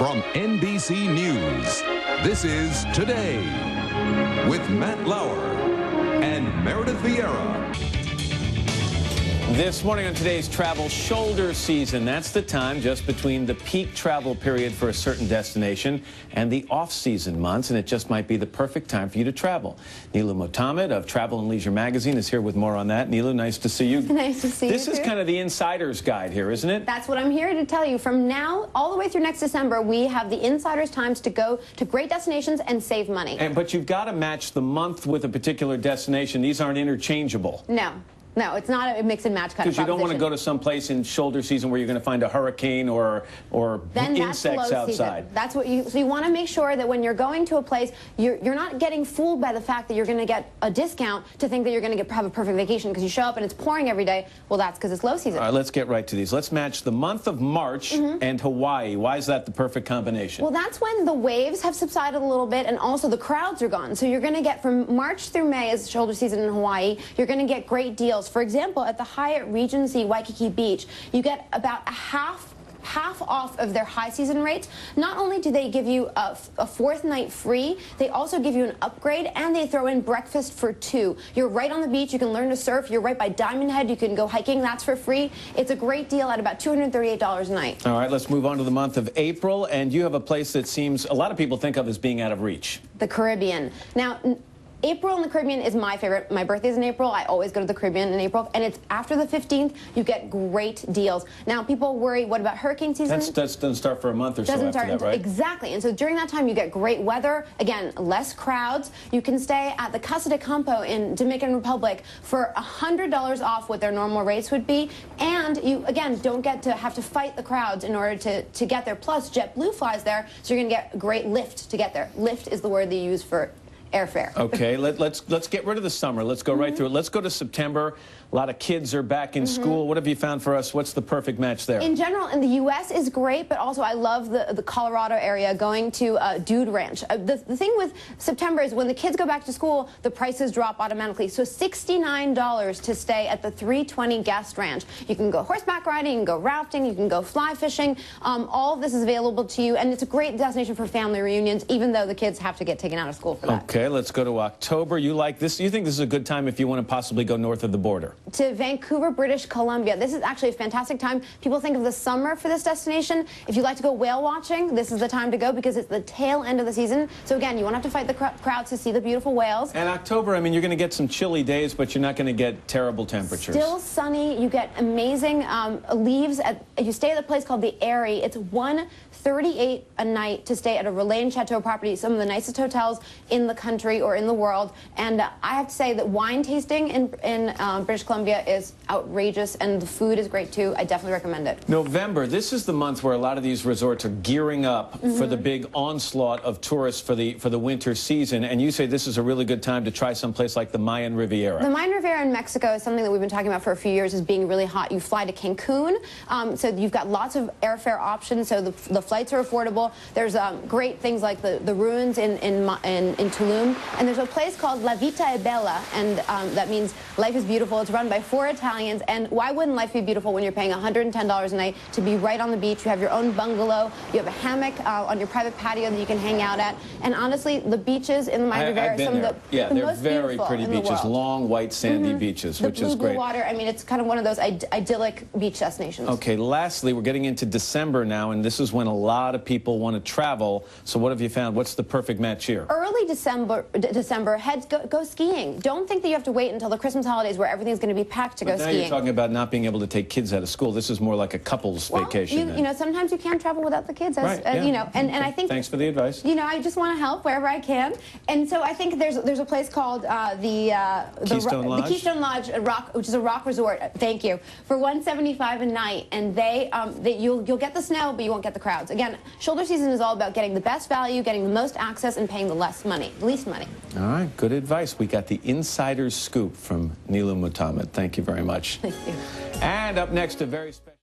From NBC News, this is Today with Matt Lauer and Meredith Vieira. This morning on Today's Travel, shoulder season. That's the time just between the peak travel period for a certain destination and the off-season months, and it just might be the perfect time for you to travel. Nilu Mohammed of Travel and Leisure Magazine is here with more on that. Nilu, nice to see you. Nice to see you. This is kind of the insider's guide here, isn't it? That's what I'm here to tell you. From now all the way through next December, we have the insider's times to go to great destinations and save money. But you've got to match the month with a particular destination. These aren't interchangeable. No, it's not a mix and match kind of proposition. Because you don't want to go to some place in shoulder season where you're going to find a hurricane or insects outside. That's what so you want to make sure that when you're going to a place, you're not getting fooled by the fact that you're going to get a discount to think that you're going to have a perfect vacation because you show up and it's pouring every day. Well, that's because it's low season. All right, let's get right to these. Let's match the month of March and Hawaii. Why is that the perfect combination? Well, that's when the waves have subsided a little bit and also the crowds are gone. So you're going to get from March through May as shoulder season in Hawaii, you're going to get great deals. For example, at the Hyatt Regency Waikiki Beach, you get about a half off of their high season rates. Not only do they give you a fourth night free, they also give you an upgrade and they throw in breakfast for two. You're right on the beach. You can learn to surf. You're right by Diamond Head. You can go hiking. That's for free. It's a great deal at about $238 a night. All right, let's move on to the month of April. And you have a place that seems a lot of people think of as being out of reach. The Caribbean. Now, April in the Caribbean is my favorite. My birthday's in April. I always go to the Caribbean in April. And it's after the 15th, you get great deals. Now, people worry, what about hurricane season? That doesn't start for a month or so after that, right? Exactly. And so during that time, you get great weather. Again, less crowds. You can stay at the Casa de Campo in Dominican Republic for $100 off what their normal rates would be. And you, again, don't get to have to fight the crowds in order to get there. Plus, JetBlue flies there, so you're going to get great lift to get there. Lift is the word they use for airfare. Okay, let's get rid of the summer. Let's go right through it. Let's go to September. A lot of kids are back in school. What have you found for us? What's the perfect match there? In general, in the U.S. is great, but also I love the Colorado area, going to Dude Ranch. The thing with September is when the kids go back to school, the prices drop automatically. So $69 to stay at the 320 Guest Ranch. You can go horseback riding, you can go rafting, you can go fly fishing. All of this is available to you, and it's a great destination for family reunions, even though the kids have to get taken out of school for that. Okay, let's go to October. You like this? You think this is a good time if you want to possibly go north of the border? To Vancouver, British Columbia. This is actually a fantastic time. People think of the summer for this destination. If you like to go whale watching, this is the time to go because it's the tail end of the season. So again, you won't have to fight the crowds to see the beautiful whales. And October, I mean, you're going to get some chilly days, but you're not going to get terrible temperatures. Still sunny. You get amazing leaves. If you stay at a place called the Airy, it's $138 a night to stay at a Relaine Chateau property, some of the nicest hotels in the country or in the world. And I have to say that wine tasting in British Columbia is outrageous, and the food is great too. I definitely recommend it. November, this is the month where a lot of these resorts are gearing up for the big onslaught of tourists for the winter season, and you say this is a really good time to try someplace like the Mayan Riviera. The Mayan Riviera in Mexico is something that we've been talking about for a few years as being really hot. You fly to Cancun, so you've got lots of airfare options, so the flights are affordable. There's great things like the ruins in Tulum, and there's a place called La Vita è Bella, and that means life is beautiful. It's run by 4 Italians, and why wouldn't life be beautiful when you're paying $110 a night to be right on the beach? You have your own bungalow, you have a hammock on your private patio that you can hang out at, and honestly, the beaches in the Mayan Riviera are some of the they're most very beautiful pretty in the beaches, world. long white sandy beaches, which is great. Blue water. I mean, it's kind of one of those idyllic beach destinations. Okay, lastly, we're getting into December now, and this is when a lot of people want to travel. So what have you found? What's the perfect match here? Early December, go skiing. Don't think that you have to wait until the Christmas holidays where everything's going to be packed to go skiing. Now you're talking about not being able to take kids out of school. This is more like a couple's vacation. You know, sometimes you can't travel without the kids. You know, and I think. Thanks for the advice. You know, I just want to help wherever I can, and so I think there's a place called the Keystone Lodge, which is a rock resort. Thank you, for $175 a night, and you'll get the snow, but you won't get the crowds. Again, shoulder season is all about getting the best value, getting the most access, and paying the least money. All right, good advice. We got the insider's scoop from Nilu Mohammed. Thank you very much. Thank you. And up next, a very special